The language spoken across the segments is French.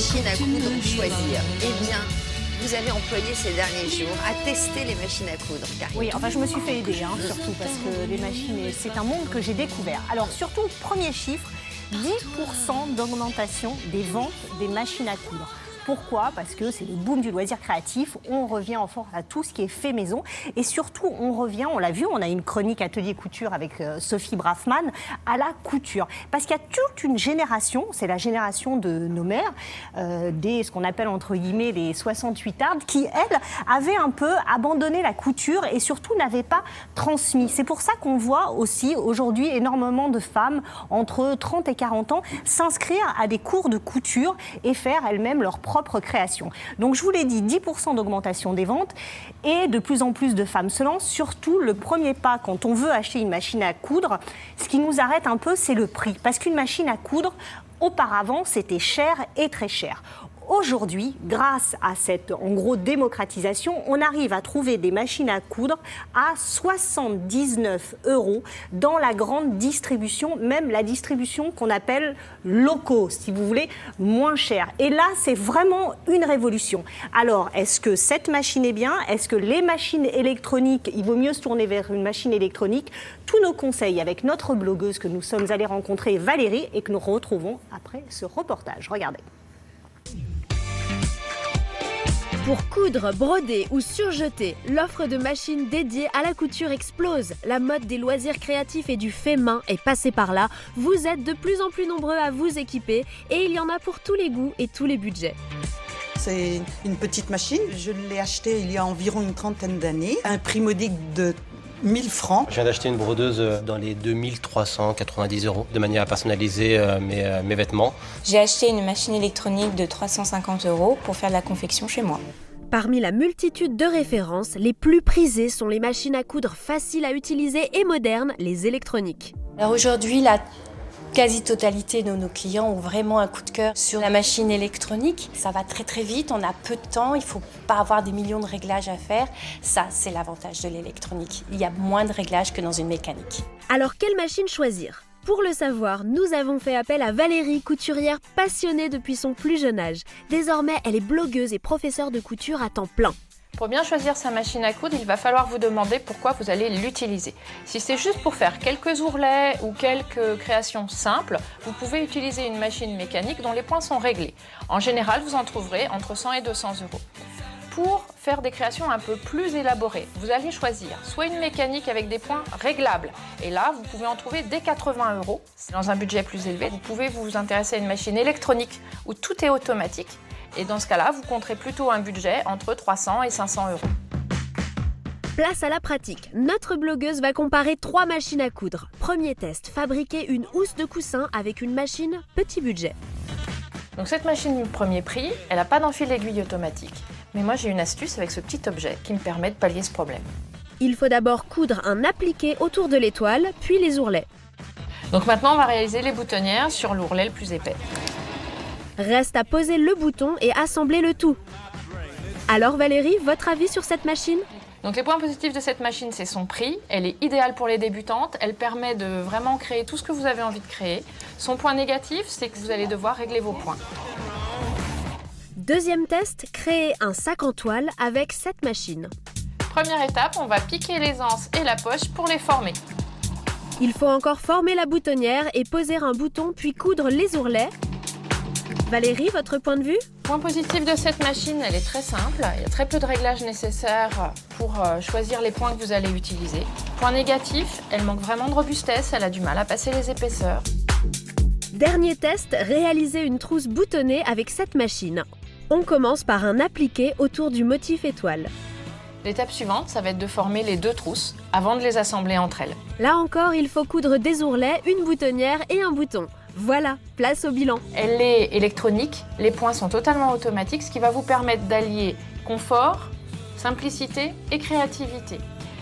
machine à coudre choisir? Eh bien, vous avez employé ces derniers jours à tester les machines à coudre, Karine. Oui, enfin je me suis fait aider, surtout parce que les machines, c'est un monde que j'ai découvert. Alors surtout, premier chiffre, 10% d'augmentation des ventes des machines à coudre. Pourquoi? Parce que c'est le boom du loisir créatif, on revient en force à tout ce qui est fait maison et surtout on revient, on l'a vu, on a une chronique atelier couture avec Sophie Braffman à la couture. Parce qu'il y a toute une génération, c'est la génération de nos mères, ce qu'on appelle entre guillemets les 68ardes, qui elles avaient un peu abandonné la couture et surtout n'avaient pas transmis. C'est pour ça qu'on voit aussi aujourd'hui énormément de femmes entre 30 et 40 ans s'inscrire à des cours de couture et faire elles-mêmes leur propre création. Donc je vous l'ai dit, 10% d'augmentation des ventes et de plus en plus de femmes se lancent. Surtout, le premier pas quand on veut acheter une machine à coudre, ce qui nous arrête un peu, c'est le prix. Parce qu'une machine à coudre, auparavant, c'était cher et très cher. Aujourd'hui, grâce à cette, en gros, démocratisation, on arrive à trouver des machines à coudre à 79 € dans la grande distribution, même la distribution qu'on appelle locaux, si vous voulez, moins cher. Et là, c'est vraiment une révolution. Alors, est-ce que cette machine est bien? Est-ce que les machines électroniques, il vaut mieux se tourner vers une machine électronique? Tous nos conseils avec notre blogueuse que nous sommes allés rencontrer, Valérie, et que nous retrouvons après ce reportage. Regardez. Pour coudre, broder ou surjeter, l'offre de machines dédiées à la couture explose. La mode des loisirs créatifs et du fait main est passée par là. Vous êtes de plus en plus nombreux à vous équiper et il y en a pour tous les goûts et tous les budgets. C'est une petite machine, je l'ai achetée il y a environ une trentaine d'années, un prix modique de 1000 francs. Je viens d'acheter une brodeuse dans les 2390 € de manière à personnaliser mes vêtements. J'ai acheté une machine électronique de 350 € pour faire de la confection chez moi. Parmi la multitude de références, les plus prisées sont les machines à coudre faciles à utiliser et modernes, les électroniques. Alors aujourd'hui, la quasi-totalité de nos clients ont vraiment un coup de cœur sur la machine électronique. Ça va très très vite, on a peu de temps, il ne faut pas avoir des millions de réglages à faire. Ça, c'est l'avantage de l'électronique. Il y a moins de réglages que dans une mécanique. Alors, quelle machine choisir? Pour le savoir, nous avons fait appel à Valérie, couturière passionnée depuis son plus jeune âge. Désormais, elle est blogueuse et professeure de couture à temps plein. Pour bien choisir sa machine à coudre, il va falloir vous demander pourquoi vous allez l'utiliser. Si c'est juste pour faire quelques ourlets ou quelques créations simples, vous pouvez utiliser une machine mécanique dont les points sont réglés. En général, vous en trouverez entre 100 et 200 €. Pour faire des créations un peu plus élaborées, vous allez choisir soit une mécanique avec des points réglables. Et là, vous pouvez en trouver dès 80 €. Dans un budget plus élevé, vous pouvez vous intéresser à une machine électronique où tout est automatique. Et dans ce cas-là, vous compterez plutôt un budget entre 300 et 500 €. Place à la pratique. Notre blogueuse va comparer 3 machines à coudre. Premier test, fabriquer une housse de coussin avec une machine petit budget. Donc cette machine premier prix, elle n'a pas d'enfil d'aiguille automatique. Mais moi j'ai une astuce avec ce petit objet qui me permet de pallier ce problème. Il faut d'abord coudre un appliqué autour de l'étoile, puis les ourlets. Donc maintenant on va réaliser les boutonnières sur l'ourlet le plus épais. Reste à poser le bouton et assembler le tout. Alors Valérie, votre avis sur cette machine? Donc les points positifs de cette machine, c'est son prix. Elle est idéale pour les débutantes. Elle permet de vraiment créer tout ce que vous avez envie de créer. Son point négatif, c'est que vous allez devoir régler vos points. Deuxième test, créer un sac en toile avec cette machine. Première étape, on va piquer les anses et la poche pour les former. Il faut encore former la boutonnière et poser un bouton puis coudre les ourlets. Valérie, votre point de vue? Point positif de cette machine, elle est très simple. Il y a très peu de réglages nécessaires pour choisir les points que vous allez utiliser. Point négatif, elle manque vraiment de robustesse, elle a du mal à passer les épaisseurs. Dernier test, réaliser une trousse boutonnée avec cette machine. On commence par un appliqué autour du motif étoile. L'étape suivante, ça va être de former les 2 trousses avant de les assembler entre elles. Là encore, il faut coudre des ourlets, une boutonnière et un bouton. Voilà, place au bilan. Elle est électronique, les points sont totalement automatiques, ce qui va vous permettre d'allier confort, simplicité et créativité.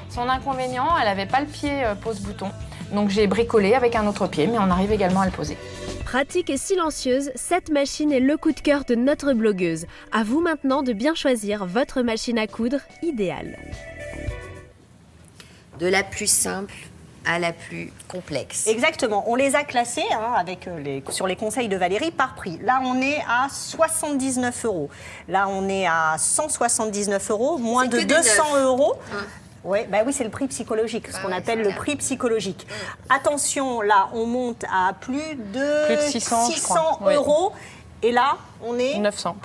Son inconvénient, elle n'avait pas le pied pose-bouton, donc j'ai bricolé avec un autre pied, mais on arrive également à le poser. Pratique et silencieuse, cette machine est le coup de cœur de notre blogueuse. À vous maintenant de bien choisir votre machine à coudre idéale. De la plus simple à la plus complexe. Exactement. On les a classés sur les conseils de Valérie par prix. Là, on est à 79 €. Là, on est à 179 €, moins de 200 €. Ouais, bah oui, c'est le prix psychologique, ce qu'on appelle le prix psychologique. Attention, là, on monte à plus de 600 €. Et là, on est 900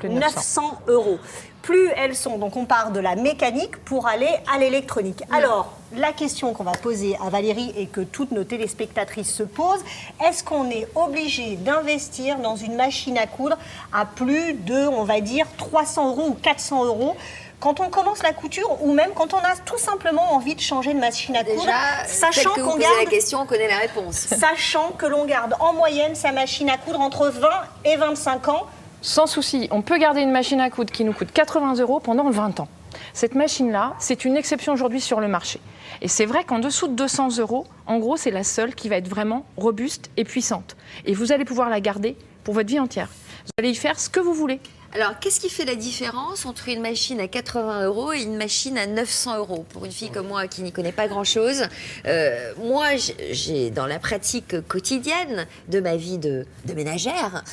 €. Plus elles sont, donc on part de la mécanique pour aller à l'électronique. Alors, la question qu'on va poser à Valérie et que toutes nos téléspectatrices se posent, est-ce qu'on est obligé d'investir dans une machine à coudre à plus de, on va dire, 300 € ou 400 € quand on commence la couture ou même quand on a tout simplement envie de changer de machine à coudre, sachant que vous posez la question, on connaît la réponse. Sachant que l'on garde en moyenne sa machine à coudre entre 20 et 25 ans. Sans souci, on peut garder une machine à coudre qui nous coûte 80 € pendant 20 ans. Cette machine-là, c'est une exception aujourd'hui sur le marché. Et c'est vrai qu'en dessous de 200 €, en gros, c'est la seule qui va être vraiment robuste et puissante. Et vous allez pouvoir la garder pour votre vie entière. Vous allez y faire ce que vous voulez. Alors, qu'est-ce qui fait la différence entre une machine à 80 € et une machine à 900 € pour une fille comme moi qui n'y connaît pas grand-chose? Moi, j'ai dans la pratique quotidienne de ma vie de ménagère,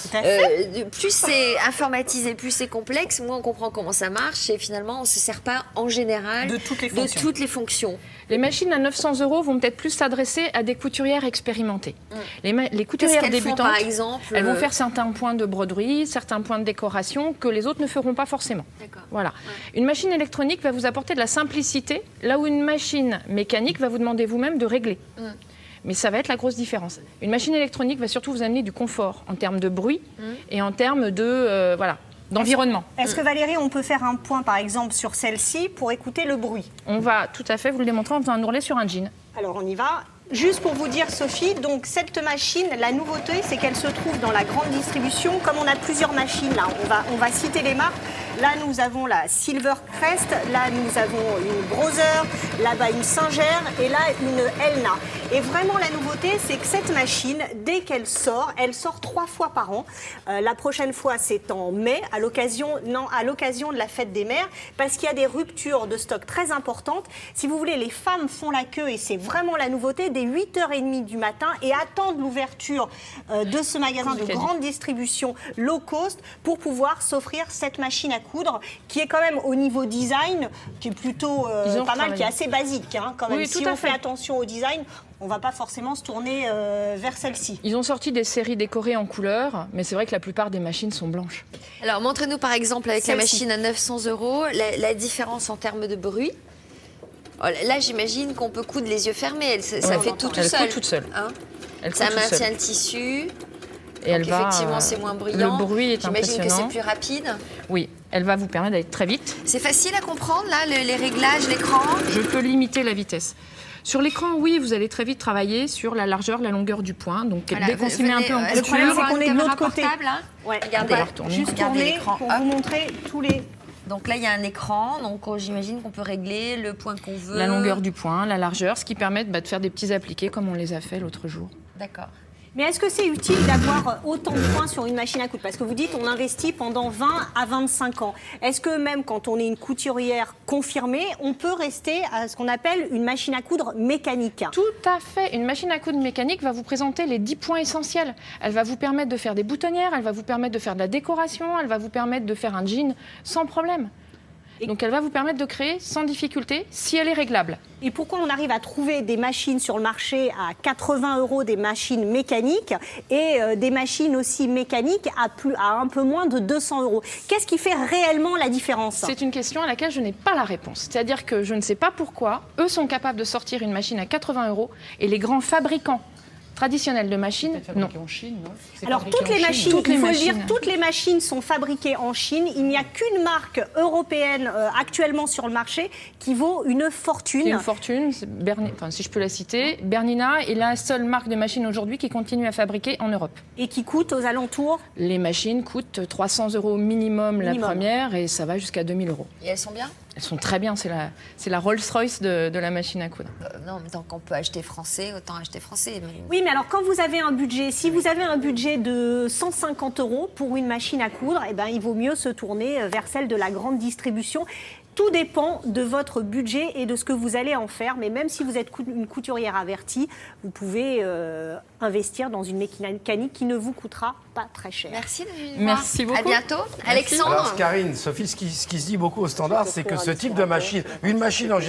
plus c'est informatisé, plus c'est complexe, moins on comprend comment ça marche et finalement, on ne se sert pas en général de toutes les fonctions. Les machines à 900 € vont peut-être plus s'adresser à des couturières expérimentées. Les couturières débutantes, par exemple, elles vont faire certains points de broderie, certains points de décoration que les autres ne feront pas forcément. Voilà. Ouais. Une machine électronique va vous apporter de la simplicité, là où une machine mécanique va vous demander vous-même de régler. Mais ça va être la grosse différence. Une machine électronique va surtout vous amener du confort en termes de bruit et en termes de d'environnement. Est-ce que Valérie, on peut faire un point par exemple sur celle-ci pour écouter le bruit? On va tout à fait vous le démontrer en faisant un ourlet sur un jean. Alors on y va. Juste pour vous dire, Sophie, donc cette machine, la nouveauté, c'est qu'elle se trouve dans la grande distribution. Comme on a plusieurs machines, là, on va citer les marques. Là, nous avons la Silvercrest, là, nous avons une Brother, là-bas une Singer et là, une Elna. Et vraiment, la nouveauté, c'est que cette machine, dès qu'elle sort, elle sort 3 fois par an. La prochaine fois, c'est en mai, à l'occasion de la fête des mères, parce qu'il y a des ruptures de stock très importantes. Si vous voulez, les femmes font la queue et c'est vraiment la nouveauté, dès 8h30 du matin et attendent l'ouverture de ce magasin de grande distribution low cost pour pouvoir s'offrir cette machine à coudre qui est quand même au niveau design, qui est plutôt pas mal, qui est assez basique quand même. Oui, si on fait attention au design, on ne va pas forcément se tourner vers celle-ci. Ils ont sorti des séries décorées en couleurs, mais c'est vrai que la plupart des machines sont blanches. Alors, montrez-nous par exemple avec la machine à 900 € la différence en termes de bruit. Là, j'imagine qu'on peut coudre les yeux fermés. Ça fait tout seul. Elle coud toute seule. Ça maintient le tissu. Et elle va, effectivement, c'est moins brillant. Le bruit est impressionnant. J'imagine que c'est plus rapide. Oui, elle va vous permettre d'aller très vite. C'est facile à comprendre, là, les réglages, l'écran? Je peux limiter la vitesse. Sur l'écran, oui, vous allez très vite travailler sur la largeur, la longueur du point. Donc, dès qu'on s'y met un peu en couture... Le problème, c'est qu'on est de l'autre côté. Regardez, juste tourner l'écran pour vous montrer tous les... Donc là, il y a un écran, donc j'imagine qu'on peut régler le point qu'on veut. La longueur du point, la largeur, ce qui permet de faire des petits appliqués comme on les a fait l'autre jour. D'accord. Mais est-ce que c'est utile d'avoir autant de points sur une machine à coudre? Parce que vous dites on investit pendant 20 à 25 ans. Est-ce que même quand on est une couturière confirmée, on peut rester à ce qu'on appelle une machine à coudre mécanique? Tout à fait. Une machine à coudre mécanique va vous présenter les 10 points essentiels. Elle va vous permettre de faire des boutonnières, elle va vous permettre de faire de la décoration, elle va vous permettre de faire un jean sans problème. Donc elle va vous permettre de créer sans difficulté si elle est réglable. Et pourquoi on arrive à trouver des machines sur le marché à 80 €, des machines mécaniques, et des machines aussi mécaniques à un peu moins de 200 €? Qu'est-ce qui fait réellement la différence? C'est une question à laquelle je n'ai pas la réponse. C'est-à-dire que je ne sais pas pourquoi eux sont capables de sortir une machine à 80 € et les grands fabricants traditionnels de machines, non. En Chine, non? Alors toutes les machines, il faut le dire, toutes les machines sont fabriquées en Chine. Il n'y a qu'une marque européenne actuellement sur le marché qui vaut une fortune. Une fortune, si je peux la citer, Bernina est la seule marque de machines aujourd'hui qui continue à fabriquer en Europe. Et qui coûte aux alentours? Les machines coûtent 300 € minimum la première et ça va jusqu'à 2000 €. Et elles sont bien? Elles sont très bien, c'est la Rolls-Royce de la machine à coudre. Non, mais tant qu'on peut acheter français, autant acheter français. Mais... Oui, mais alors quand vous avez un budget, si vous avez un budget de 150 € pour une machine à coudre, eh ben, il vaut mieux se tourner vers celle de la grande distribution. Tout dépend de votre budget et de ce que vous allez en faire. Mais même si vous êtes une couturière avertie, vous pouvez investir dans une mécanique qui ne vous coûtera pas très cher. Merci de venir. Merci beaucoup. À bientôt. Alexandre. Alors, Karine, Sophie, ce qui se dit beaucoup au standard, c'est que ce type de machine, une machine en